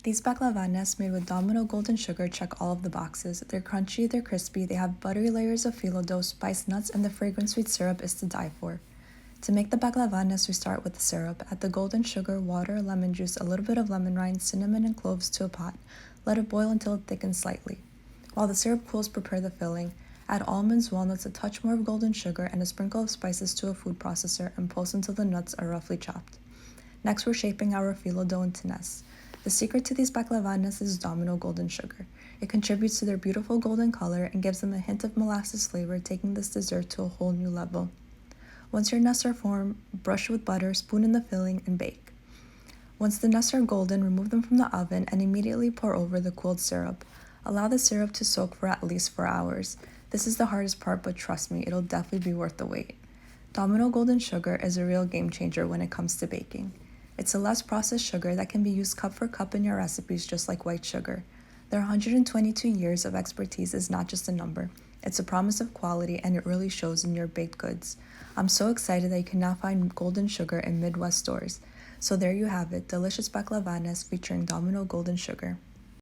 These baklava nests made with Domino Golden Sugar check all of the boxes. They're crunchy, they're crispy, they have buttery layers of phyllo dough, spiced nuts, and the fragrant sweet syrup is to die for. To make the baklava nest, we start with the syrup. Add the golden sugar, water, lemon juice, a little bit of lemon rind, cinnamon, and cloves to a pot. Let it boil until it thickens slightly. While the syrup cools, prepare the filling. Add almonds, walnuts, a touch more of golden sugar, and a sprinkle of spices to a food processor and pulse until the nuts are roughly chopped. Next, we're shaping our phyllo dough into nests. The secret to these baklava nests is Domino Golden Sugar. It contributes to their beautiful golden color and gives them a hint of molasses flavor, taking this dessert to a whole new level. Once your nests are formed, brush with butter, spoon in the filling, and bake. Once the nests are golden, remove them from the oven and immediately pour over the cooled syrup. Allow the syrup to soak for at least 4 hours. This is the hardest part, but trust me, it'll definitely be worth the wait. Domino Golden Sugar is a real game changer when it comes to baking. It's a less processed sugar that can be used cup for cup in your recipes just like white sugar. Their 122 years of expertise is not just a number. It's a promise of quality, and it really shows in your baked goods. I'm so excited that you can now find golden sugar in Midwest stores. So there you have it, delicious baklava nests featuring Domino Golden Sugar.